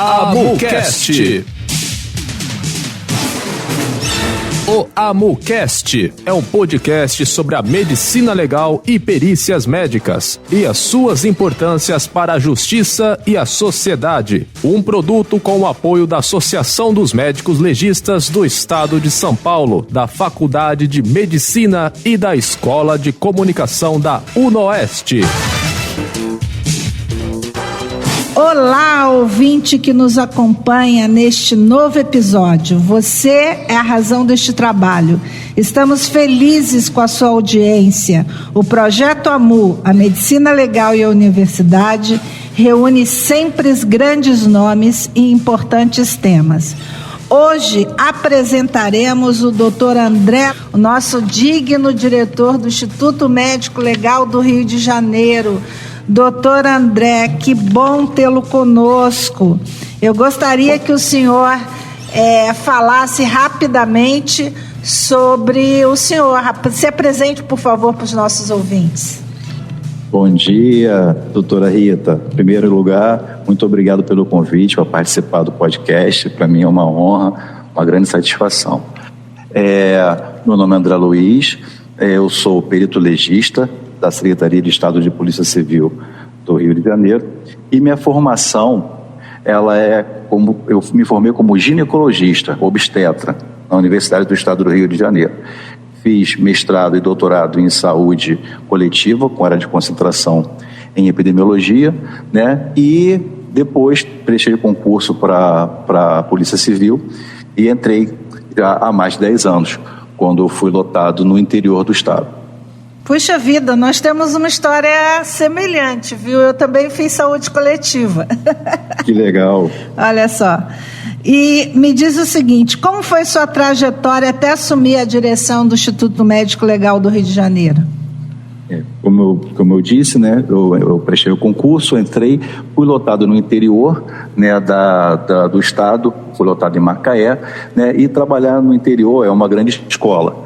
AmuCast. O AmuCast é um podcast sobre a medicina legal e perícias médicas e as suas importâncias para a justiça e a sociedade. Um produto com o apoio da Associação dos Médicos Legistas do Estado de São Paulo, da Faculdade de Medicina e da Escola de Comunicação da UNOeste. Olá, ouvinte que nos acompanha neste novo episódio. Você é a razão deste trabalho. Estamos felizes com a sua audiência. O Projeto AMU, a Medicina Legal e a Universidade, reúne sempre grandes nomes e importantes temas. Hoje apresentaremos o Dr. André, o nosso digno diretor do Instituto Médico Legal do Rio de Janeiro. Doutor André, que bom tê-lo conosco. Eu gostaria que o senhor falasse rapidamente sobre o senhor. Se apresente, por favor, para os nossos ouvintes. Bom dia, doutora Rita. Em primeiro lugar, muito obrigado pelo convite para participar do podcast. Para mim é uma honra, uma grande satisfação. Meu nome é André Luiz, eu sou perito legista da Secretaria de Estado de Polícia Civil do Rio de Janeiro, e minha formação, eu me formei como ginecologista, obstetra, na Universidade do Estado do Rio de Janeiro. Fiz mestrado e doutorado em saúde coletiva, com área de concentração em epidemiologia, né? E depois prestei concurso para a Polícia Civil e entrei já há mais de 10 anos, quando eu fui lotado no interior do estado. Puxa vida, nós temos uma história semelhante, viu? Eu também fiz saúde coletiva. Que legal. Olha só. E me diz o seguinte, como foi sua trajetória até assumir a direção do Instituto Médico Legal do Rio de Janeiro? Como eu disse, né, eu prestei o concurso, entrei, fui lotado no interior, né, do estado, fui lotado em Macaé, né, e trabalhar no interior é uma grande escola.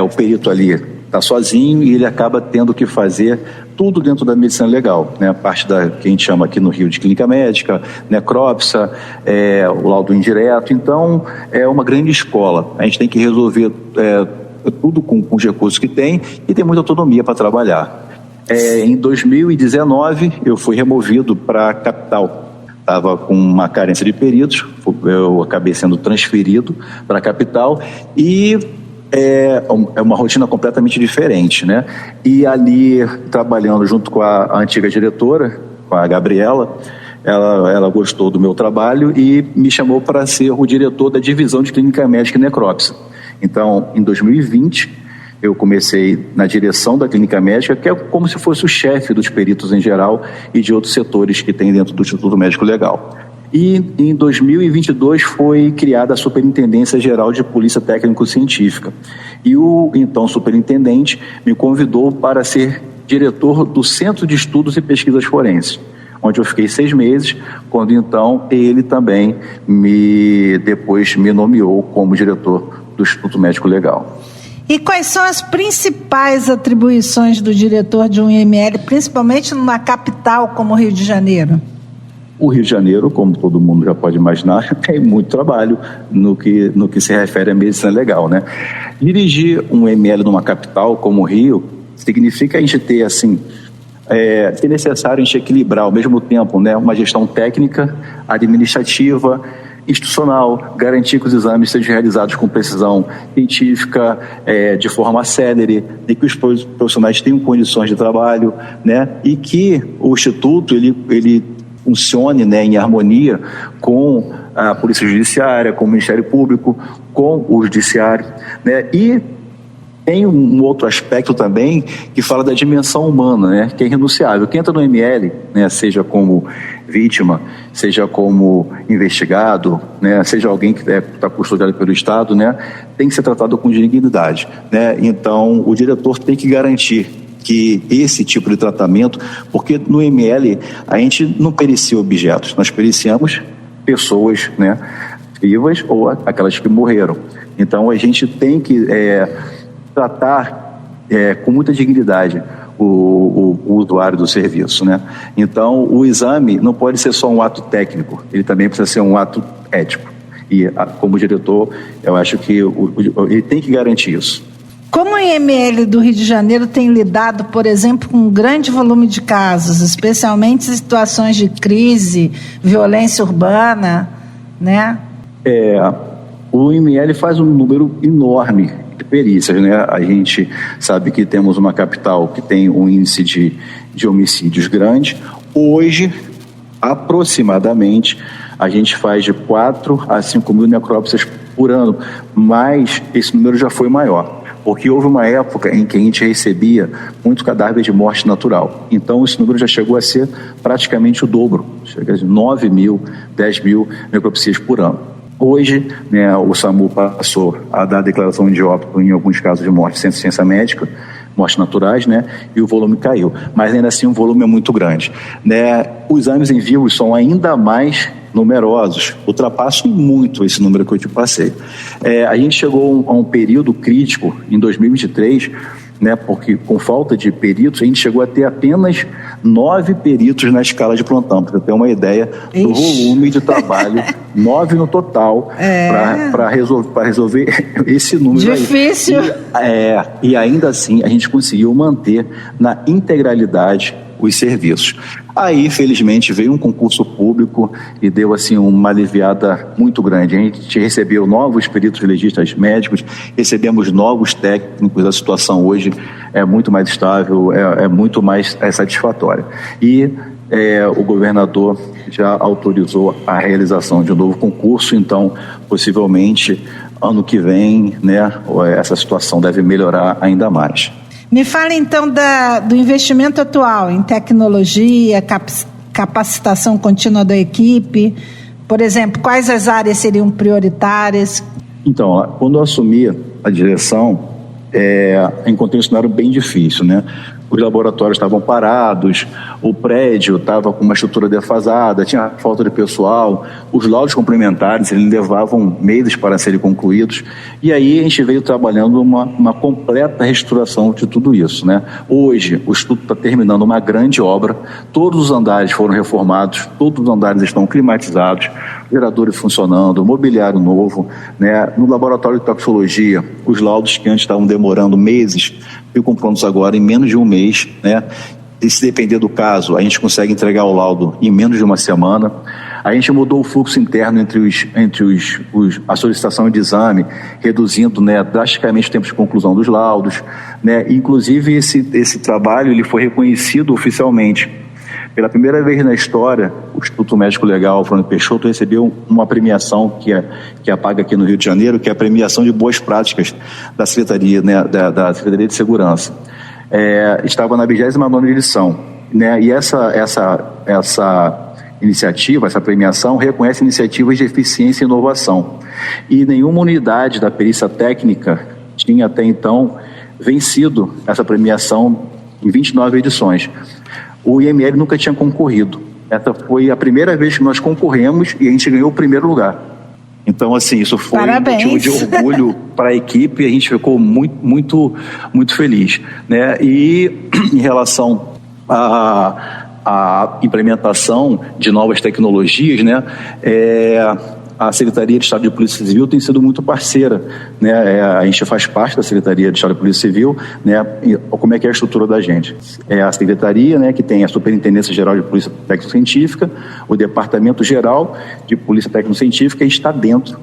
O perito ali está sozinho e ele acaba tendo que fazer tudo dentro da medicina legal, né? A parte que a gente chama aqui no Rio de clínica médica, necrópsia, o laudo indireto. Então, é uma grande escola. A gente tem que resolver tudo com os recursos que tem e tem muita autonomia para trabalhar. Em 2019, eu fui removido para a capital. Estava com uma carência de peritos, eu acabei sendo transferido para a capital e é uma rotina completamente diferente, né? E ali, trabalhando junto com a antiga diretora, com a Gabriela, ela gostou do meu trabalho e me chamou para ser o diretor da divisão de clínica médica e necrópsia. Então, em 2020, eu comecei na direção da clínica médica, que é como se fosse o chefe dos peritos em geral e de outros setores que tem dentro do Instituto Médico Legal. E em 2022 foi criada a Superintendência Geral de Polícia Técnico-Científica. E o então superintendente me convidou para ser diretor do Centro de Estudos e Pesquisas Forenses, onde eu fiquei 6 meses, quando então ele também depois me nomeou como diretor do Instituto Médico Legal. E quais são as principais atribuições do diretor de um IML, principalmente numa capital como o Rio de Janeiro? O Rio de Janeiro, como todo mundo já pode imaginar, tem muito trabalho no que se refere à medicina legal, né? Dirigir um ML numa capital como o Rio significa a gente ter, assim, é necessário a gente equilibrar ao mesmo tempo, né, uma gestão técnica, administrativa, institucional, garantir que os exames sejam realizados com precisão científica, de forma célere, e que os profissionais tenham condições de trabalho, né, e que o Instituto ele funcione, né, em harmonia com a Polícia Judiciária, com o Ministério Público, com o Judiciário, né, e tem um outro aspecto também que fala da dimensão humana, né, que é irrenunciável. Quem entra no ML, né, seja como vítima, seja como investigado, né, seja alguém que está custodiado pelo Estado, né, tem que ser tratado com dignidade, né. Então, o diretor tem que garantir que esse tipo de tratamento, porque no ML a gente não pericia objetos, nós periciamos pessoas, né, vivas ou aquelas que morreram. Então a gente tem que tratar com muita dignidade o usuário do serviço, né? Então, o exame não pode ser só um ato técnico, ele também precisa ser um ato ético. E, como diretor, eu acho que ele tem que garantir isso. Como o IML do Rio de Janeiro tem lidado, por exemplo, com um grande volume de casos, especialmente em situações de crise, violência urbana, né? O IML faz um número enorme de perícias, né? A gente sabe que temos uma capital que tem um índice de homicídios grande. Hoje, aproximadamente, a gente faz de 4 a 5 mil necrópsias por ano, mas esse número já foi maior, porque houve uma época em que a gente recebia muito cadáver de morte natural. Então, esse número já chegou a ser praticamente o dobro, chega a 9 mil, 10 mil necropsias por ano. Hoje, né, o SAMU passou a dar declaração de óbito em alguns casos de morte sem assistência médica, mortes naturais, né, e o volume caiu. Mas ainda assim o volume é muito grande, né? Os exames em vivos são ainda mais numerosos, ultrapassam muito esse número que eu te passei. A gente chegou a um período crítico em 2023, né, porque com falta de peritos, a gente chegou a ter apenas 9 peritos na escala de plantão, para ter uma ideia do volume de trabalho, 9 no total, para resolver esse número. Difícil. Aí. E ainda assim a gente conseguiu manter na integralidade os serviços. Aí, felizmente, veio um concurso público e deu assim uma aliviada muito grande. A gente recebeu novos peritos legistas médicos, recebemos novos técnicos, a situação hoje é muito mais estável, é muito mais satisfatória. E o governador já autorizou a realização de um novo concurso, então, possivelmente, ano que vem, né, essa situação deve melhorar ainda mais. Me fala então do investimento atual em tecnologia, capacitação contínua da equipe. Por exemplo, quais as áreas seriam prioritárias? Então, quando eu assumi a direção, encontrei um cenário bem difícil, né? Os laboratórios estavam parados, o prédio estava com uma estrutura defasada, tinha falta de pessoal, os laudos complementares eles levavam meses para serem concluídos, e aí a gente veio trabalhando uma completa reestruturação de tudo isso, né? Hoje o Instituto está terminando uma grande obra, todos os andares foram reformados, todos os andares estão climatizados, geradores funcionando, mobiliário novo, né? No laboratório de toxicologia, os laudos que antes estavam demorando meses ficam prontos agora em menos de um mês, né? E se depender do caso, a gente consegue entregar o laudo em menos de uma semana. A gente mudou o fluxo interno entre a solicitação de exame, reduzindo, né, drasticamente o tempo de conclusão dos laudos, né? Inclusive esse trabalho ele foi reconhecido oficialmente. Pela primeira vez na história, o Instituto Médico Legal Fernando Peixoto recebeu uma premiação que é paga aqui no Rio de Janeiro, que é a premiação de boas práticas da Secretaria, né, da Secretaria de Segurança. Estava na 29ª edição, né, e essa iniciativa, essa premiação, reconhece iniciativas de eficiência e inovação. E nenhuma unidade da perícia técnica tinha até então vencido essa premiação em 29 edições. O IML nunca tinha concorrido. Essa foi a primeira vez que nós concorremos e a gente ganhou o primeiro lugar. Então, assim, isso foi Parabéns. um motivo de orgulho para a equipe e a gente ficou muito, muito, muito feliz, né? E em relação à implementação de novas tecnologias, né? A Secretaria de Estado de Polícia Civil tem sido muito parceira, né? A gente faz parte da Secretaria de Estado de Polícia Civil, né? E como é que é a estrutura da gente? É a Secretaria, né, que tem a Superintendência Geral de Polícia Técnico-Científica, o Departamento Geral de Polícia Técnico-Científica está dentro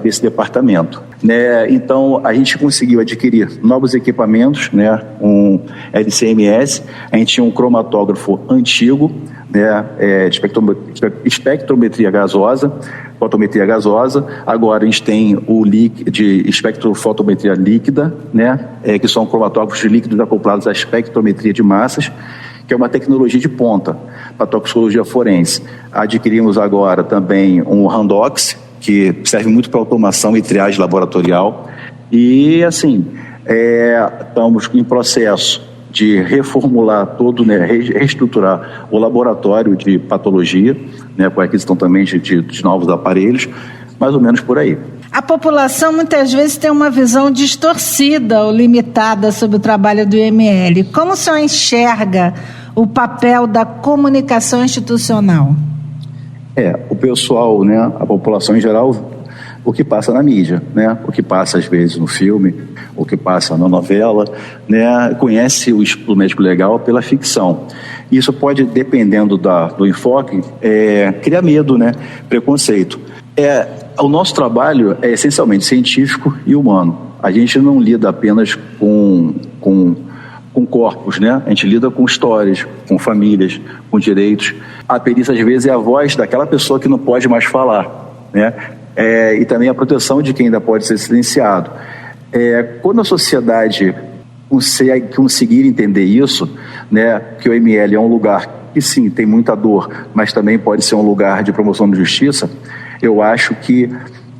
desse departamento, né? Então, a gente conseguiu adquirir novos equipamentos, né? Um LCMS, a gente tinha um cromatógrafo antigo, né? De espectrometria gasosa, fotometria gasosa. Agora a gente tem o de espectrofotometria líquida, né? Que são cromatógrafos de líquidos acoplados à espectrometria de massas, que é uma tecnologia de ponta para toxicologia forense. Adquirimos agora também um Randox, que serve muito para automação e triagem laboratorial. E assim, estamos em processo de reformular todo, né, reestruturar o laboratório de patologia, né, com a aquisição também de novos aparelhos, mais ou menos por aí. A população muitas vezes tem uma visão distorcida ou limitada sobre o trabalho do IML. Como o senhor enxerga o papel da comunicação institucional? O pessoal, né, a população em geral, o que passa na mídia, né, o que passa às vezes no filme, o que passa na novela, né, conhece o Instituto Médico Legal pela ficção. Isso pode, dependendo do enfoque, criar medo, né, preconceito. O nosso trabalho é essencialmente científico e humano. A gente não lida apenas com corpos, né? A gente lida com histórias, com famílias, com direitos. A perícia, às vezes, é a voz daquela pessoa que não pode mais falar, né? E também a proteção de quem ainda pode ser silenciado. Quando a sociedade conseguir entender isso, né, que o IML é um lugar que, sim, tem muita dor, mas também pode ser um lugar de promoção de justiça, eu acho que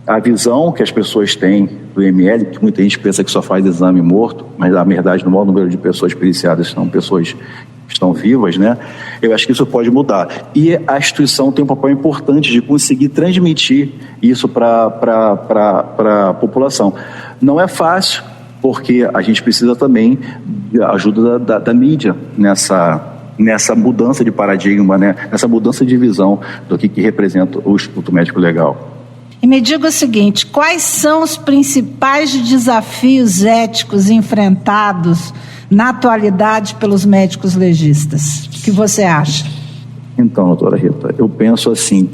a visão que as pessoas têm do IML, que muita gente pensa que só faz exame morto, mas na verdade no maior número de pessoas periciadas são pessoas que estão vivas, né? Eu acho que isso pode mudar. E a instituição tem um papel importante de conseguir transmitir isso para a população. Não é fácil, porque a gente precisa também da ajuda da mídia nessa mudança de paradigma, né? Nessa mudança de visão do que representa o Instituto Médico Legal. E me diga o seguinte, quais são os principais desafios éticos enfrentados na atualidade pelos médicos legistas? O que você acha? Então, doutora Rita, eu penso assim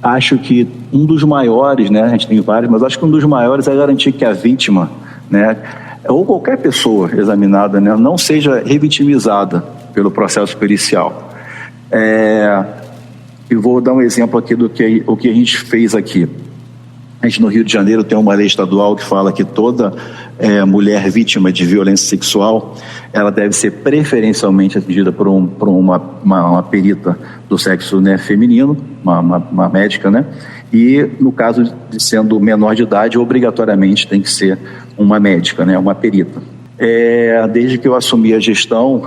acho que um dos maiores, né, a gente tem vários, mas acho que um dos maiores é garantir que a vítima, né, ou qualquer pessoa examinada, né, não seja revitimizada pelo processo pericial. Eu vou dar um exemplo aqui do que a gente fez aqui. A gente no Rio de Janeiro tem uma lei estadual que fala que toda mulher vítima de violência sexual, ela deve ser preferencialmente atendida por uma perita do sexo, né, feminino, uma médica, né? E no caso de sendo menor de idade, obrigatoriamente tem que ser uma médica, né, uma perita. Desde que eu assumi a gestão,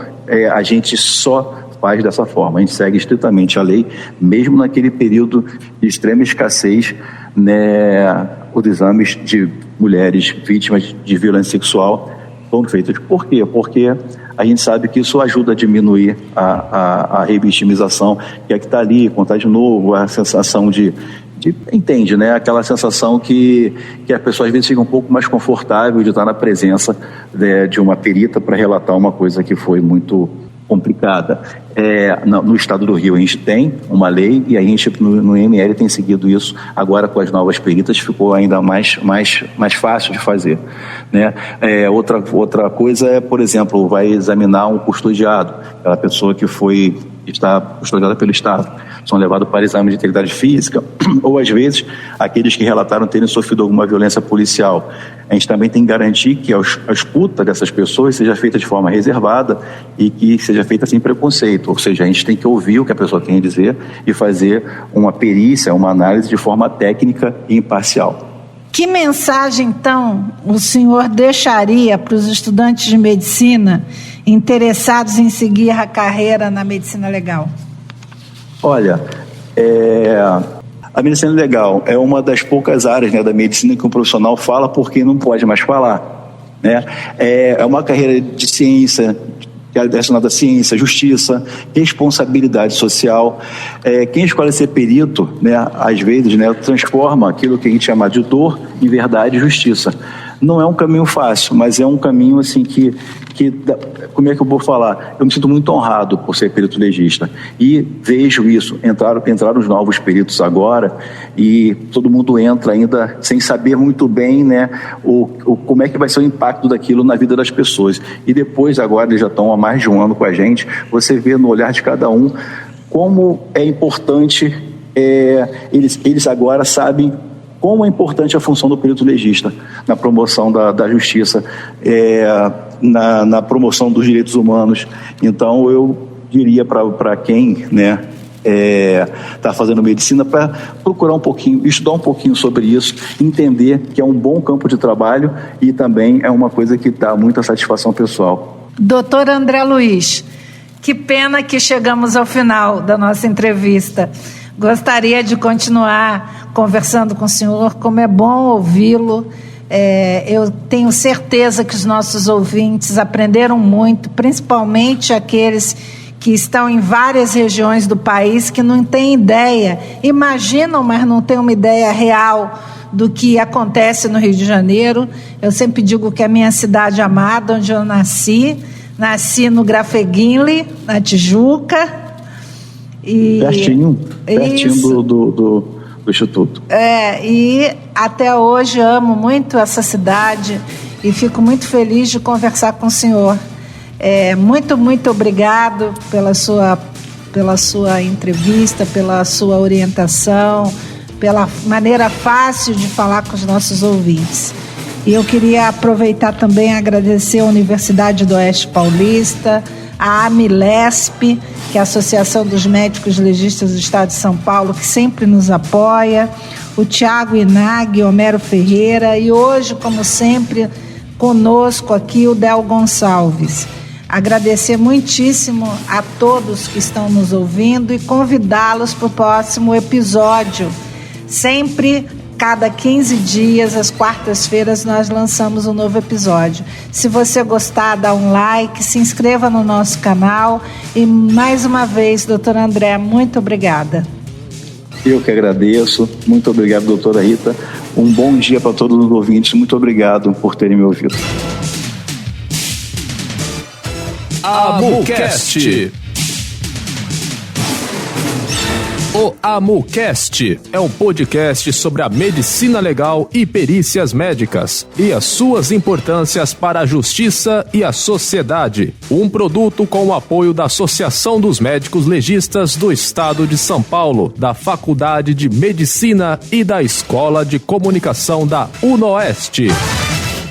a gente só faz dessa forma, a gente segue estritamente a lei, mesmo naquele período de extrema escassez, né, os exames de mulheres vítimas de violência sexual foram feitos. Por quê? Porque a gente sabe que isso ajuda a diminuir a revitimização, que é que está ali, contar de novo, a sensação entende, né? Aquela sensação que a pessoa às vezes fica um pouco mais confortável de estar na presença de uma perita para relatar uma coisa que foi muito complicada. No estado do Rio a gente tem uma lei e a gente no IML tem seguido isso. Agora com as novas peritas ficou ainda mais fácil de fazer, né? Outra coisa é, por exemplo, vai examinar um custodiado, aquela pessoa que está custodiada pelo Estado, são levados para exame de integridade física, ou às vezes aqueles que relataram terem sofrido alguma violência policial. A gente também tem que garantir que a escuta dessas pessoas seja feita de forma reservada e que seja feita sem preconceito, ou seja, a gente tem que ouvir o que a pessoa tem a dizer e fazer uma perícia, uma análise de forma técnica e imparcial. Que mensagem, então, o senhor deixaria para os estudantes de medicina interessados em seguir a carreira na medicina legal? Olha, a medicina legal é uma das poucas áreas, né, da medicina que um profissional fala porque não pode mais falar, né? É uma carreira de ciência, que é relacionada à ciência, justiça, responsabilidade social. Quem escolhe ser perito, né, às vezes, né, transforma aquilo que a gente chama de dor em verdade e justiça. Não é um caminho fácil, mas é um caminho assim que como é que eu vou falar? Eu me sinto muito honrado por ser perito legista e vejo isso, entraram os novos peritos agora e todo mundo entra ainda sem saber muito bem, né, como é que vai ser o impacto daquilo na vida das pessoas. E depois, agora eles já estão há mais de um ano com a gente, você vê no olhar de cada um como é importante, eles agora sabem como é importante a função do perito legista na promoção da justiça, na promoção dos direitos humanos. Então, eu diria para quem, né, está fazendo medicina, para procurar um pouquinho, estudar um pouquinho sobre isso, entender que é um bom campo de trabalho e também é uma coisa que dá muita satisfação pessoal. Doutor André Luiz, que pena que chegamos ao final da nossa entrevista. Gostaria de continuar conversando com o senhor, como é bom ouvi-lo. Eu tenho certeza que os nossos ouvintes aprenderam muito, principalmente aqueles que estão em várias regiões do país que não têm ideia, imaginam, mas não têm uma ideia real do que acontece no Rio de Janeiro. Eu sempre digo que é a minha cidade amada, onde eu nasci no Grafeguinle, na Tijuca. Pertinho do Instituto. E até hoje amo muito essa cidade e fico muito feliz de conversar com o senhor. Muito, muito obrigado pela sua entrevista, pela sua orientação, pela maneira fácil de falar com os nossos ouvintes. E eu queria aproveitar também e agradecer a Universidade do Oeste Paulista, a AMILESP, que é a Associação dos Médicos Legistas do Estado de São Paulo, que sempre nos apoia, o Tiago Inag, Homero Ferreira e hoje, como sempre, conosco aqui o Del Gonçalves. Agradecer muitíssimo a todos que estão nos ouvindo e convidá-los para o próximo episódio. Sempre, cada 15 dias, às quartas-feiras, nós lançamos um novo episódio. Se você gostar, dá um like, se inscreva no nosso canal. E, mais uma vez, doutora André, muito obrigada. Eu que agradeço. Muito obrigado, doutora Rita. Um bom dia para todos os ouvintes. Muito obrigado por terem me ouvido. AMUCast. O AMUCast é um podcast sobre a medicina legal e perícias médicas e as suas importâncias para a justiça e a sociedade. Um produto com o apoio da Associação dos Médicos Legistas do Estado de São Paulo, da Faculdade de Medicina e da Escola de Comunicação da UNOeste.